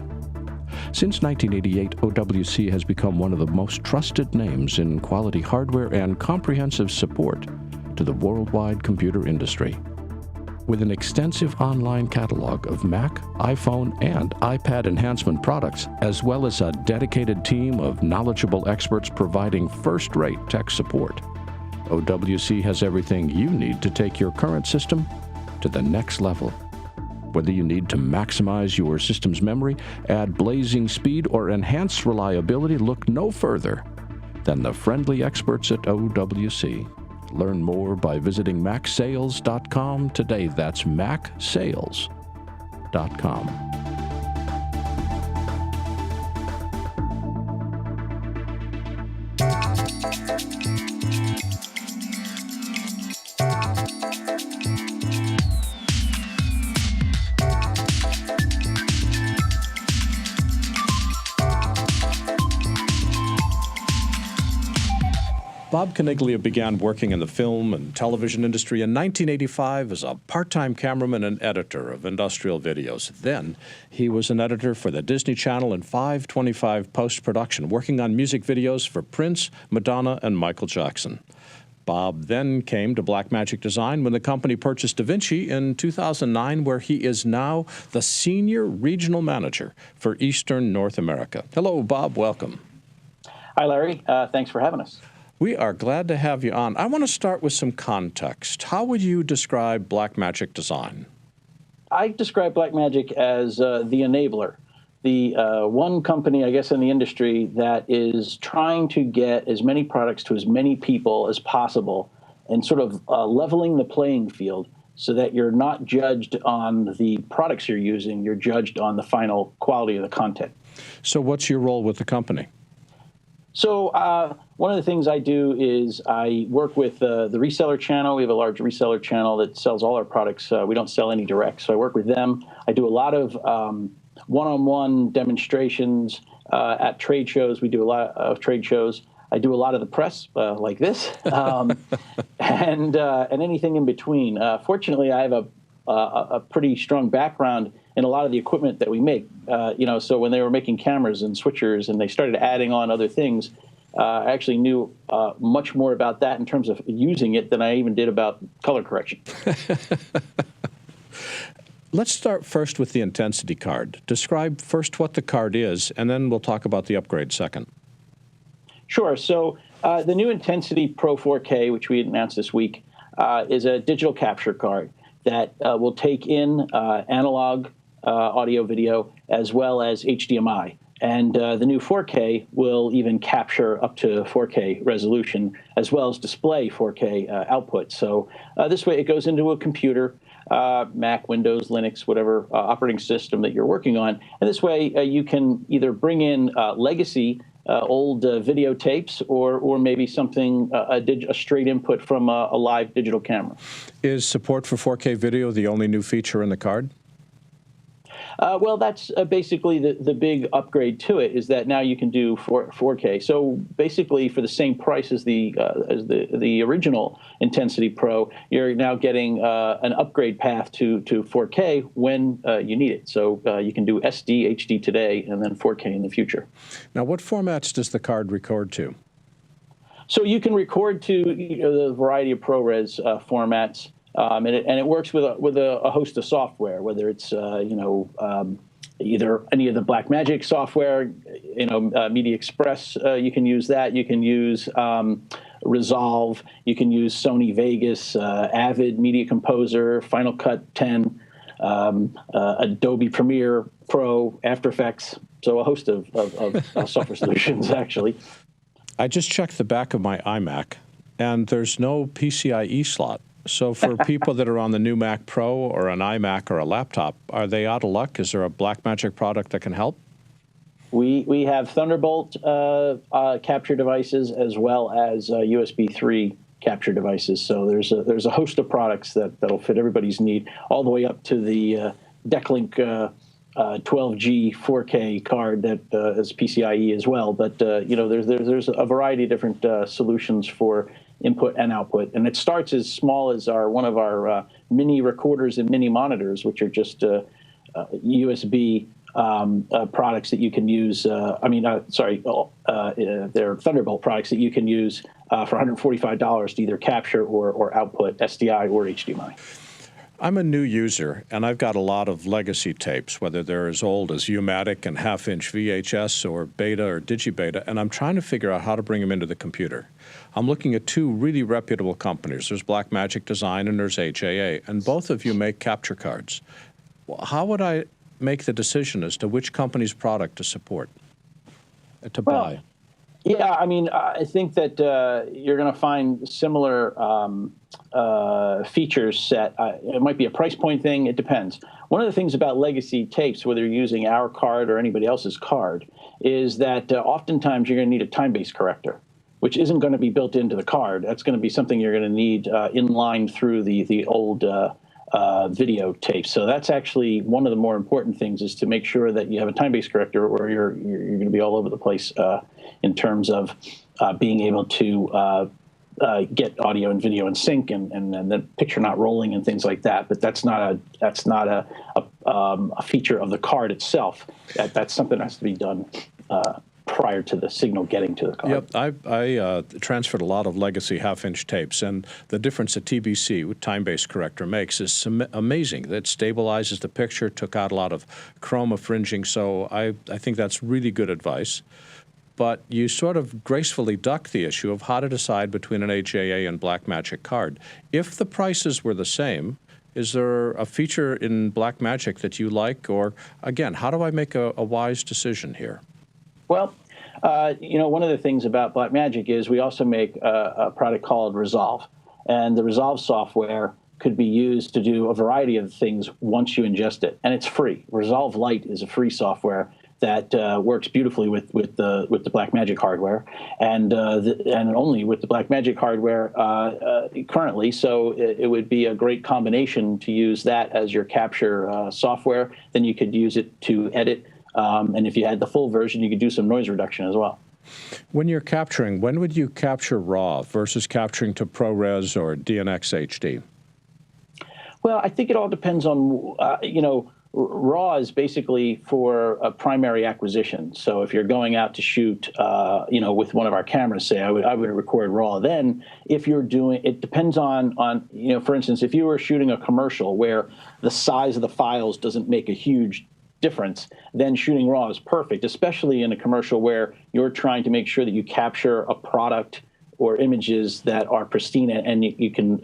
Since 1988, OWC has become one of the most trusted names in quality hardware and comprehensive support to the worldwide computer industry. With an extensive online catalog of Mac, iPhone, and iPad enhancement products, as well as a dedicated team of knowledgeable experts providing first-rate tech support, OWC has everything you need to take your current system to the next level. Whether you need to maximize your system's memory, add blazing speed, or enhance reliability, look no further than the friendly experts at OWC. Learn more by visiting macsales.com today. That's macsales.com. Bob Caniglia began working in the film and television industry in 1985 as a part-time cameraman and editor of industrial videos. Then he was an editor for the Disney Channel in 525 post-production, working on music videos for Prince, Madonna, and Michael Jackson. Bob then came to Blackmagic Design when the company purchased DaVinci in 2009, where he is now the senior regional manager for Eastern North America. Hello, Bob. Welcome. Hi, Larry. Thanks for having us. We are glad to have you on. I want to start with some context. How would you describe Blackmagic Design? I describe Blackmagic as the enabler, the one company, I guess, in the industry that is trying to get as many products to as many people as possible and sort of leveling the playing field so that you're not judged on the products you're using, you're judged on the final quality of the content. So what's your role with the company? So one of the things I do is I work with the reseller channel. We have a large reseller channel that sells all our products. We don't sell any direct, so I work with them. I do a lot of one-on-one demonstrations at trade shows. We do a lot of trade shows. I do a lot of the press, like this, and anything in between. Fortunately, I have a pretty strong background in a lot of the equipment that we make. So when they were making cameras and switchers and they started adding on other things, I actually knew much more about that in terms of using it than I even did about color correction. Let's start first with the Intensity card. Describe first what the card is, and then we'll talk about the upgrade second. Sure. So the new Intensity Pro 4K, which we announced this week, is a digital capture card that will take in analog audio video as well as HDMI. And the new 4K will even capture up to 4K resolution as well as display 4K output. So this way it goes into a computer, Mac, Windows, Linux, whatever operating system that you're working on. And this way you can either bring in legacy old videotapes or maybe something, a straight input from a live digital camera. Is support for 4K video the only new feature in the card? Well, that's basically the big upgrade to it, is that now you can do 4K. So basically, for the same price as the original Intensity Pro, you're now getting an upgrade path to 4K when you need it. So you can do SD, HD today, and then 4K in the future. Now, what formats does the card record to? So you can record to the variety of ProRes formats. And it works with a host of software, whether it's either any of the Blackmagic software, Media Express, you can use that. You can use Resolve. You can use Sony Vegas, Avid Media Composer, Final Cut 10, Adobe Premiere Pro, After Effects. So a host of software solutions, actually. I just checked the back of my iMac, and there's no PCIe slot. So for people that are on the new Mac Pro or an iMac or a laptop, are they out of luck? Is there a Blackmagic product that can help? We have Thunderbolt capture devices as well as USB 3 capture devices. So there's a host of products that'll fit everybody's need, all the way up to the Decklink 12G 4K card that is PCIe as well. But there's a variety of different solutions for input and output, and it starts as small as one of our mini recorders and mini monitors, which are just USB products that you can use. They're Thunderbolt products that you can use for $145 to either capture or output SDI or HDMI. I'm a new user, and I've got a lot of legacy tapes, whether they're as old as U-matic and half-inch VHS or Beta or Digibeta, and I'm trying to figure out how to bring them into the computer. I'm looking at two really reputable companies. There's Blackmagic Design and there's HAA, and both of you make capture cards. How would I make the decision as to which company's product to support, to buy? Yeah, I think that you're going to find similar features set. It might be a price point thing. It depends. One of the things about legacy tapes, whether you're using our card or anybody else's card, is that oftentimes you're going to need a time-based corrector, which isn't going to be built into the card. That's going to be something you're going to need inline through the old video tape. So that's actually one of the more important things, is to make sure that you have a time-based corrector, or you're going to be all over the place in terms of being able to get audio and video in sync and the picture not rolling and things like that. But that's not a feature of the card itself. That's something that has to be done prior to the signal getting to the card. Yep, I transferred a lot of legacy half-inch tapes, and the difference that TBC, with time-based corrector, makes is amazing. That stabilizes the picture, took out a lot of chroma fringing, so I think that's really good advice. But you sort of gracefully duck the issue of how to decide between an HAA and Blackmagic card. If the prices were the same, is there a feature in Blackmagic that you like? Or, again, how do I make a wise decision here? Well, one of the things about Blackmagic is we also make a product called Resolve. And the Resolve software could be used to do a variety of things once you ingest it. And it's free. Resolve Lite is a free software that works beautifully with the Blackmagic hardware, and only with the Blackmagic hardware currently. So it would be a great combination to use that as your capture software. Then you could use it to edit, and if you had the full version, you could do some noise reduction as well. When you're capturing, when would you capture RAW versus capturing to ProRes or DNx HD? Well, I think it all depends on RAW is basically for a primary acquisition. So if you're going out to shoot, with one of our cameras, say, I would record RAW. Then if you're doing, it depends on for instance, if you were shooting a commercial where the size of the files doesn't make a huge difference, then shooting RAW is perfect, especially in a commercial where you're trying to make sure that you capture a product or images that are pristine and you can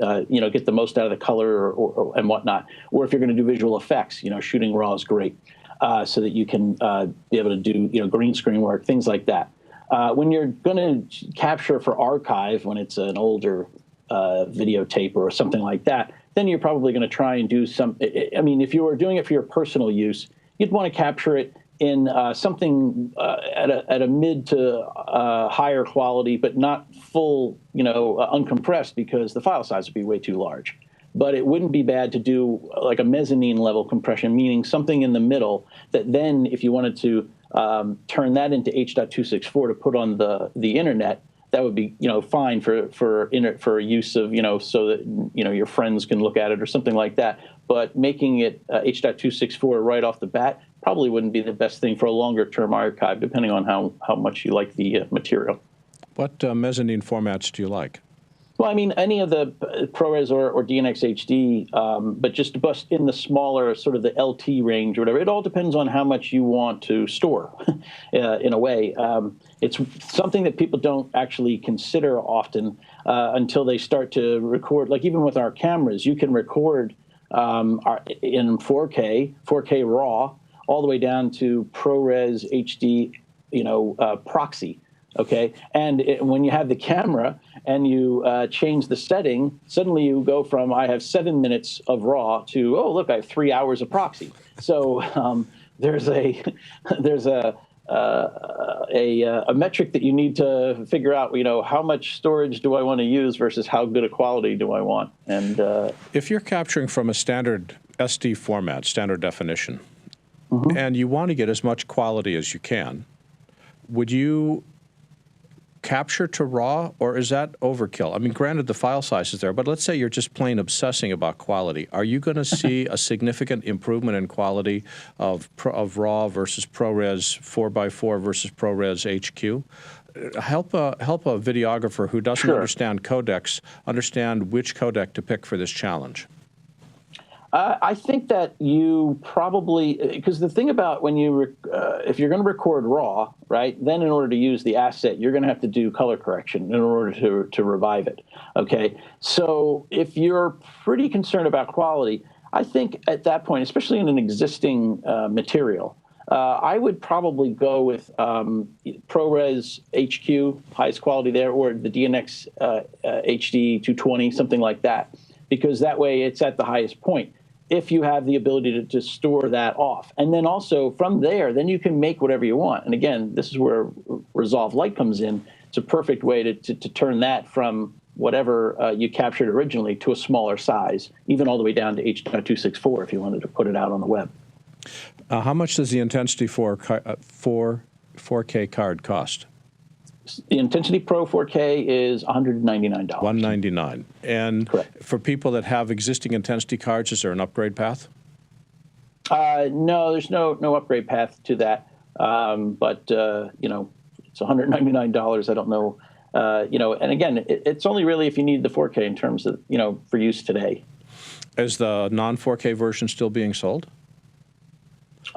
get the most out of the color and whatnot. Or if you're going to do visual effects, shooting RAW is great, so that you can be able to do green screen work, things like that. When you're going to capture for archive, when it's an older videotape or something like that, then you're probably going to try and do some. If you were doing it for your personal use, you'd want to capture it in something at a mid to higher quality, but not full, uncompressed, because the file size would be way too large. But it wouldn't be bad to do like a mezzanine level compression, meaning something in the middle that then, if you wanted to turn that into H.264 to put on the internet, that would be fine for use of so that your friends can look at it or something like that. But making it H.264 right off the bat probably wouldn't be the best thing for a longer term archive, depending on how much you like the material. What mezzanine formats do you like? Well, any of the ProRes or DNx HD, but just in the smaller sort of the LT range or whatever. It all depends on how much you want to store, in a way. It's something that people don't actually consider often until they start to record. Like even with our cameras, you can record in 4K RAW, all the way down to ProRes HD, proxy. Okay, and when you have the camera and you change the setting, suddenly you go from I have 7 minutes of RAW to look, I have 3 hours of proxy. So there's a metric that you need to figure out. How much storage do I want to use versus how good a quality do I want? And if you're capturing from a standard SD format, standard definition, and you want to get as much quality as you can, would you capture to RAW, or is that overkill? I mean, granted, the file size is there, but let's say you're just plain obsessing about quality. Are you going to see a significant improvement in quality of RAW versus ProRes 4x4 versus ProRes HQ? Help a videographer who doesn't understand codecs understand which codec to pick for this challenge. I think that you probably, because the thing about when you, if you're going to record RAW, right, then in order to use the asset, you're going to have to do color correction in order to revive it, okay? So if you're pretty concerned about quality, I think at that point, especially in an existing material, I would probably go with ProRes HQ, highest quality there, or the DNX HD 220, something like that, because that way it's at the highest point, if you have the ability to store that off. And then also from there, then you can make whatever you want. And again, this is where Resolve Light comes in. It's a perfect way to turn that from whatever you captured originally to a smaller size, even all the way down to H.264 if you wanted to put it out on the web. How much does the Intensity 4K card cost? The Intensity Pro 4K is $199. $199. And correct. For people that have existing Intensity cards, is there an upgrade path? No, there's no upgrade path to that. But you know, it's $199. I don't know. You know, and again, it's only really if you need the 4K in terms of, you know, for use today. Is the non-4K version still being sold?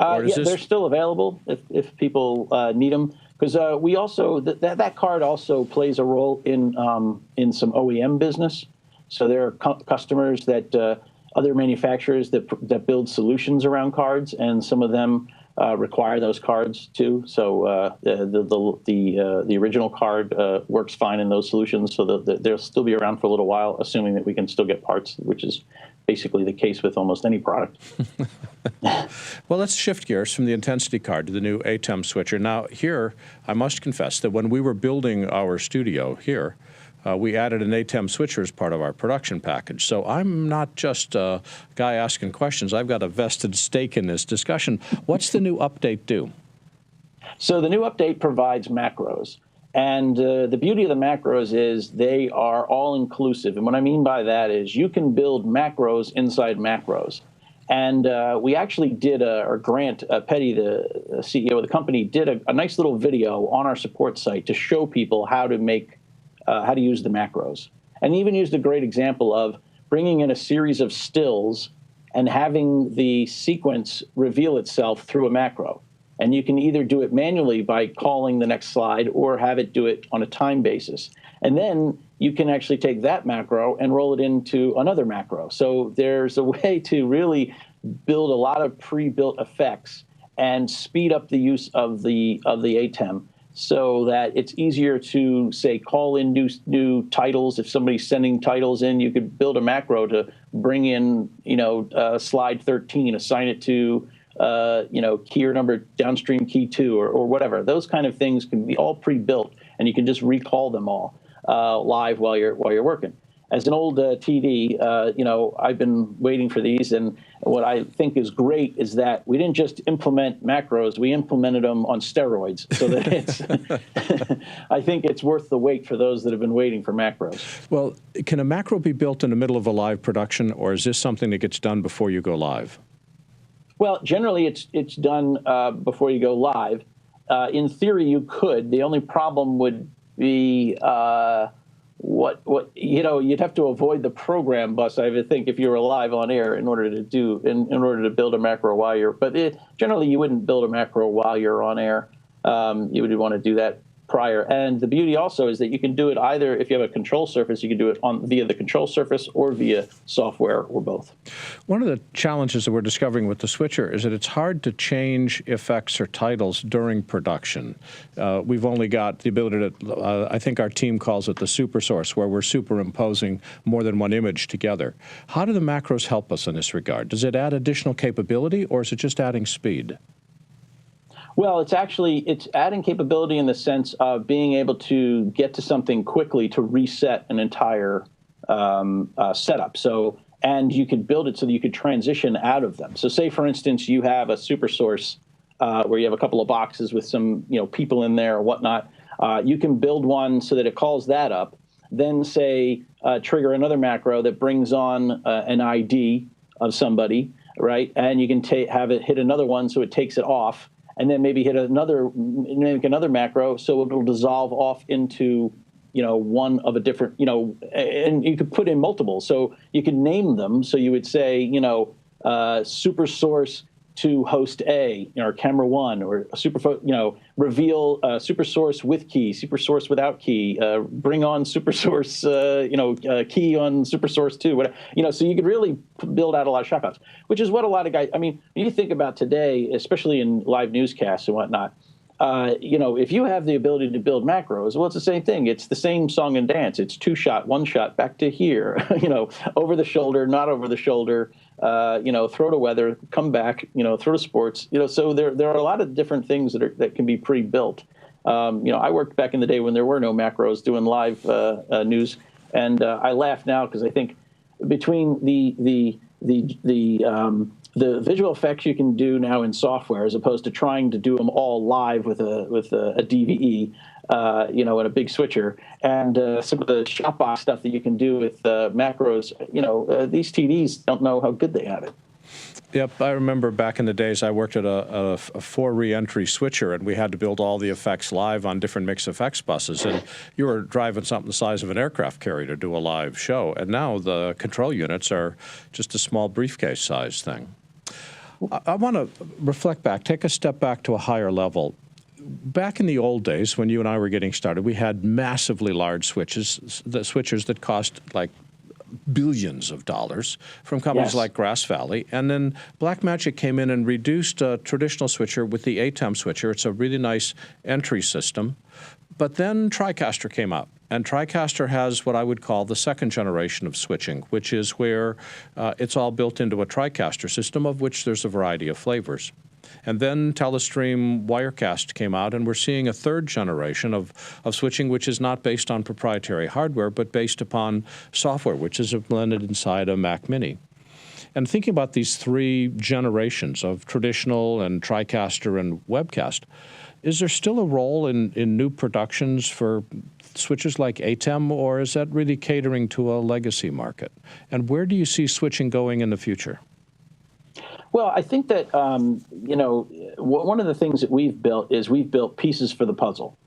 Yeah, they're still available if people need them. Because we also that card also plays a role in some OEM business. So there are customers that other manufacturers that build solutions around cards, and some of them require those cards too. So the original card works fine in those solutions. So they'll still be around for a little while, assuming that we can still get parts, which is basically the case with almost any product. Well, let's shift gears from the Intensity card to the new ATEM switcher. Now, here, I must confess that when we were building our studio here, we added an ATEM switcher as part of our production package. So I'm not just a guy asking questions. I've got a vested stake in this discussion. What's the new update do? So the new update provides macros. And the beauty of the macros is they are all-inclusive. And what I mean by that is you can build macros inside macros. And we actually did, or Grant Petty, the CEO of the company, did a nice little video on our support site to show people how to use the macros. And he even used a great example of bringing in a series of stills and having the sequence reveal itself through a macro. And you can either do it manually by calling the next slide or have it do it on a time basis. And then you can actually take that macro and roll it into another macro. So there's a way to really build a lot of pre-built effects and speed up the use of the ATEM so that it's easier to, say, call in new titles. If somebody's sending titles in, you could build a macro to bring in, you know, slide 13, assign it to you know, key or number downstream key 2 or whatever. Those kind of things can be all pre-built, and you can just recall them all live while you're working. As an old TD, you know, I've been waiting for these, and what I think is great is that we didn't just implement macros, we implemented them on steroids, so that it's, I think it's worth the wait for those that have been waiting for macros. Well, can a macro be built in the middle of a live production, or is this something that gets done before you go live? Well, generally it's done before you go live. In theory, you could. The only problem would be what you know, you'd have to avoid the program bus, I would think, if you were live on air in order to build a macro while you're. But generally, you wouldn't build a macro while you're on air. You would want to do that prior. And the beauty also is that you can do it either, if you have a control surface, you can do it via the control surface or via software or both. One of the challenges that we're discovering with the switcher is that it's hard to change effects or titles during production. We've only got the ability to, I think our team calls it the super source, where we're superimposing more than one image together. How do the macros help us in this regard? Does it add additional capability, or is it just adding speed? Well, it's adding capability in the sense of being able to get to something quickly to reset an entire setup. So and you could build it so that you could transition out of them. So say, for instance, you have a super source where you have a couple of boxes with some people in there or whatnot. You can build one so that it calls that up, then say trigger another macro that brings on an ID of somebody, right? And you can have it hit another one so it takes it off, and then maybe make another macro so it'll dissolve off into one of a different, and you could put in multiple. So you could name them. So you would say, super source to host A, or camera 1, or reveal super source with key, super source without key, bring on super source, key on super source 2, whatever. So you could really build out a lot of shotguns, which is what a lot of guys, when you think about today, especially in live newscasts and whatnot, if you have the ability to build macros, well, it's the same thing. It's the same song and dance. It's 2-shot, 1-shot, back to here, over the shoulder, not over the shoulder, throw to weather, come back, throw to sports. So there are a lot of different things that can be pre-built. I worked back in the day when there were no macros doing live news, and I laugh now because I think between the visual effects you can do now in software, as opposed to trying to do them all live with a DVE, and a big switcher, and some of the shopbox stuff that you can do with macros. These TVs don't know how good they have it. Yep, I remember back in the days I worked at a 4 re-entry switcher, and we had to build all the effects live on different mix effects buses, and you were driving something the size of an aircraft carrier to do a live show, and now the control units are just a small briefcase size thing. I want to reflect back, take a step back to a higher level. Back in the old days, when you and I were getting started, we had massively large switches, the switchers that cost like billions of dollars from companies like Grass Valley. And then Blackmagic came in and reduced a traditional switcher with the ATEM switcher. It's a really nice entry system. But then TriCaster came up. And TriCaster has what I would call the second generation of switching, which is where it's all built into a TriCaster system, of which there's a variety of flavors. And then Telestream Wirecast came out, and we're seeing a third generation of switching, which is not based on proprietary hardware, but based upon software, which is blended inside a Mac Mini. And thinking about these 3 generations of traditional and TriCaster and Webcast, is there still a role in new productions for switches like ATEM, or is that really catering to a legacy market? And where do you see switching going in the future? Well, I think that, one of the things that we've built is we've built pieces for the puzzle.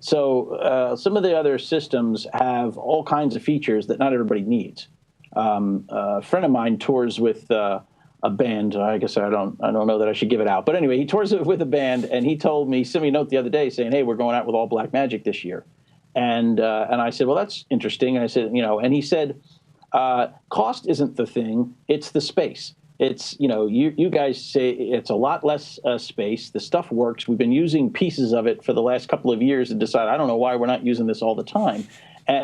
So some of the other systems have all kinds of features that not everybody needs. A friend of mine tours with a band. I guess I don't know that I should give it out. But anyway, he tours with a band, and he sent me a note the other day saying, hey, we're going out with all Blackmagic this year. And I said, well, that's interesting. And I said, and he said, cost isn't the thing, it's the space. It's, you guys say it's a lot less space. The stuff works. We've been using pieces of it for the last couple of years and decided, I don't know why we're not using this all the time,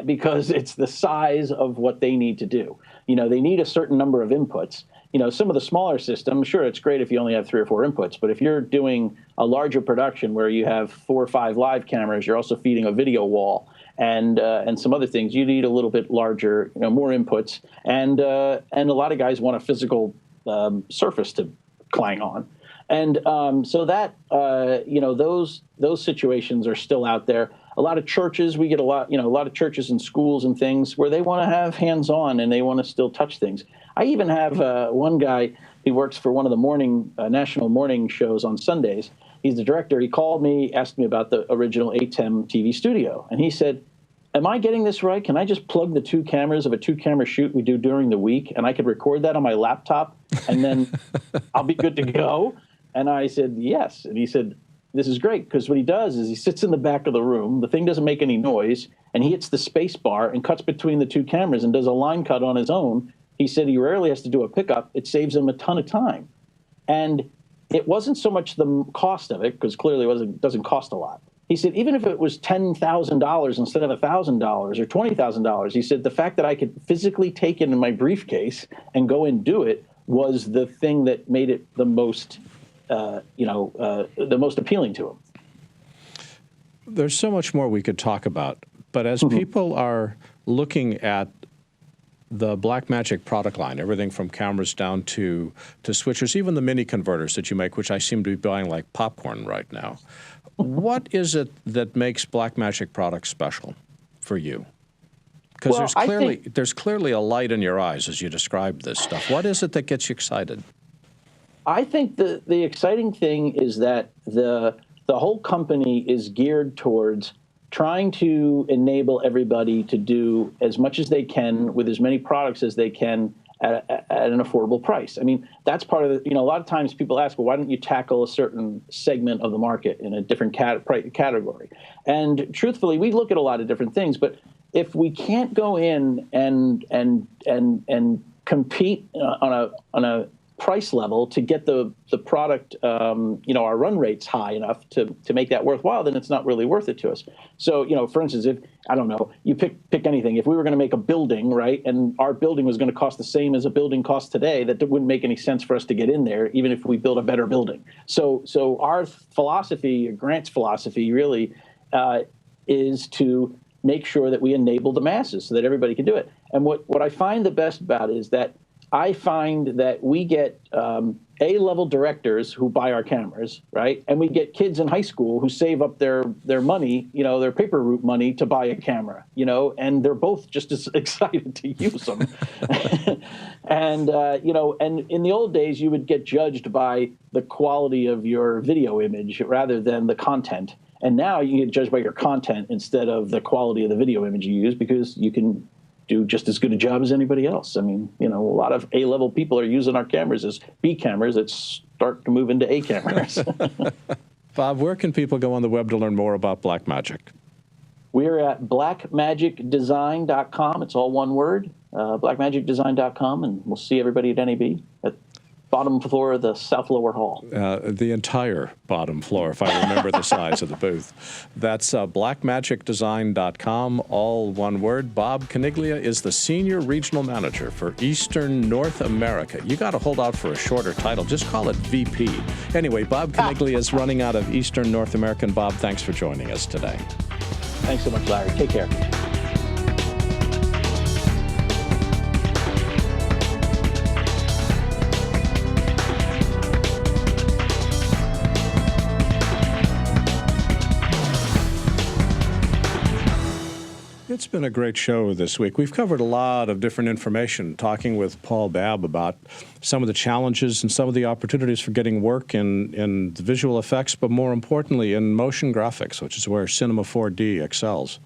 because it's the size of what they need to do. They need a certain number of inputs. Some of the smaller systems, sure, it's great if you only have 3 or 4 inputs, but if you're doing a larger production where you have 4 or 5 live cameras, you're also feeding a video wall and some other things, you need a little bit larger, more inputs, and a lot of guys want a physical surface to clang on. And so that, those situations are still out there. A lot of churches, we get a lot of churches and schools and things where they want to have hands-on and they want to still touch things. I even have one guy, he works for one of the morning, national morning shows on Sundays. He's the director. He called me, asked me about the original ATEM TV studio. And he said, am I getting this right? Can I just plug the 2 cameras of a 2-camera shoot we do during the week, and I could record that on my laptop, and then I'll be good to go? And I said, yes. And he said, this is great, because what he does is he sits in the back of the room, the thing doesn't make any noise, and he hits the space bar and cuts between the 2 cameras and does a line cut on his own. He said he rarely has to do a pickup. It saves him a ton of time. And it wasn't so much the cost of it, because clearly it doesn't cost a lot. He said, even if it was $10,000 instead of $1,000 or $20,000, he said, the fact that I could physically take it in my briefcase and go and do it was the thing that made it the most, the most appealing to him. There's so much more we could talk about, but as people are looking at the Blackmagic product line, everything from cameras down to switchers, even the mini converters that you make, which I seem to be buying like popcorn right now. What is it that makes Blackmagic products special for you? Because there's clearly a light in your eyes as you describe this stuff. What is it that gets you excited? I think the exciting thing is that the whole company is geared towards trying to enable everybody to do as much as they can with as many products as they can at an affordable price. I mean, that's part of the, a lot of times people ask, well, why don't you tackle a certain segment of the market in a different category? And truthfully, we look at a lot of different things, but if we can't go in and compete on a price level to get the product, our run rates high enough to make that worthwhile, then it's not really worth it to us. So, for instance, if, I don't know, you pick anything. If we were going to make a building, right, and our building was going to cost the same as a building costs today, that wouldn't make any sense for us to get in there, even if we build a better building. So our philosophy, Grant's philosophy, really is to make sure that we enable the masses so that everybody can do it. And what I find the best about it is that I find that we get A-level directors who buy our cameras, right? And we get kids in high school who save up their money, their paper route money to buy a camera, and they're both just as excited to use them. And in the old days, you would get judged by the quality of your video image rather than the content. And now you get judged by your content instead of the quality of the video image you use, because you can do just as good a job as anybody else. I mean, a lot of A-level people are using our cameras as B cameras that start to move into A cameras. Bob, where can people go on the web to learn more about Blackmagic? We're at blackmagicdesign.com. It's all one word, blackmagicdesign.com, and we'll see everybody at NAB at bottom floor of the South Lower Hall. The entire bottom floor, if I remember the size of the booth. That's blackmagicdesign.com, all one word. Bob Caniglia is the Senior Regional Manager for Eastern North America. You got to hold out for a shorter title. Just call it VP. Anyway, Bob Caniglia is running out of Eastern North America. And Bob, thanks for joining us today. Thanks so much, Larry. Take care. It's been a great show this week. We've covered a lot of different information, talking with Paul Babb about some of the challenges and some of the opportunities for getting work in the visual effects, but more importantly in motion graphics, which is where Cinema 4D excels.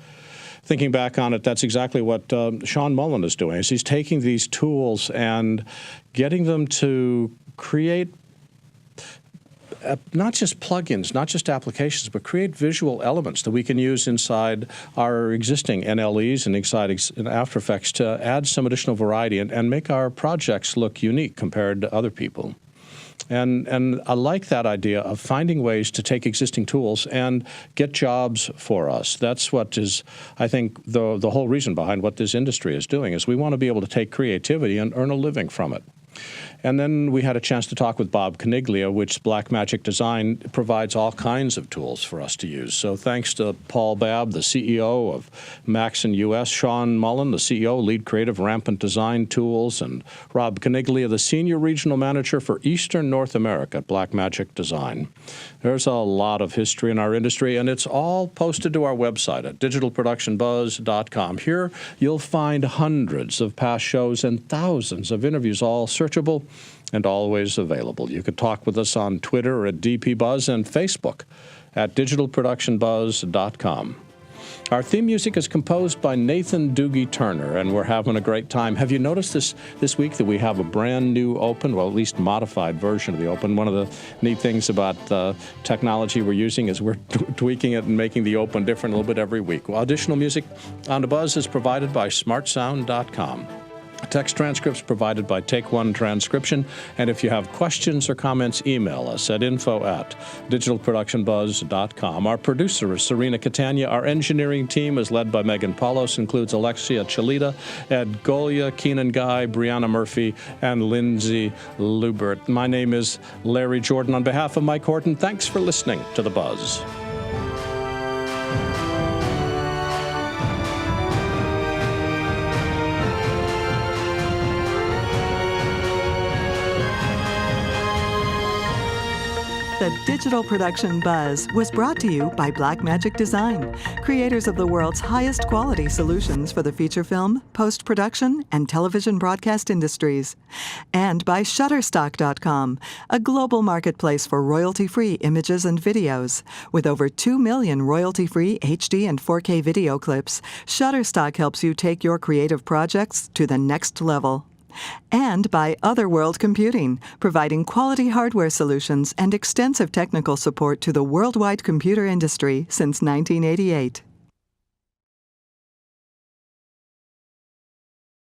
Thinking back on it, that's exactly what Sean Mullen is doing, is he's taking these tools and getting them to create not just plugins, not just applications, but create visual elements that we can use inside our existing NLEs and inside in After Effects to add some additional variety and make our projects look unique compared to other people. And I like that idea of finding ways to take existing tools and get jobs for us. That's what is, I think, the whole reason behind what this industry is doing, is we want to be able to take creativity and earn a living from it. And then we had a chance to talk with Bob Caniglia, which Blackmagic Design provides all kinds of tools for us to use. So thanks to Paul Babb, the CEO of Maxon US, Sean Mullen, the CEO, lead creative, Rampant Design Tools, and Rob Caniglia, the Senior Regional Manager for Eastern North America at Blackmagic Design. There's a lot of history in our industry, and it's all posted to our website at digitalproductionbuzz.com. Here you'll find hundreds of past shows and thousands of interviews, all searchable and always available. You could talk with us on Twitter at DPBuzz and Facebook at digitalproductionbuzz.com. Our theme music is composed by Nathan Doogie Turner, and we're having a great time. Have you noticed this week that we have a brand new open, well, at least modified version of the open? One of the neat things about the technology we're using is we're tweaking it and making the open different a little bit every week. Well, additional music on the Buzz is provided by smartsound.com. Text transcripts provided by Take One Transcription. And if you have questions or comments, email us at info@digitalproductionbuzz.com. Our producer is Serena Catania. Our engineering team is led by Megan Paulos, includes Alexia Chalita, Ed Golia, Keenan Guy, Brianna Murphy, and Lindsay Lubert. My name is Larry Jordan. On behalf of Mike Horton, thanks for listening to The Buzz. The digital production buzz was brought to you by Blackmagic Design, creators of the world's highest quality solutions for the feature film, post-production, and television broadcast industries. And by Shutterstock.com, a global marketplace for royalty-free images and videos. With over 2 million royalty-free HD and 4K video clips, Shutterstock helps you take your creative projects to the next level. And by Otherworld Computing, providing quality hardware solutions and extensive technical support to the worldwide computer industry since 1988.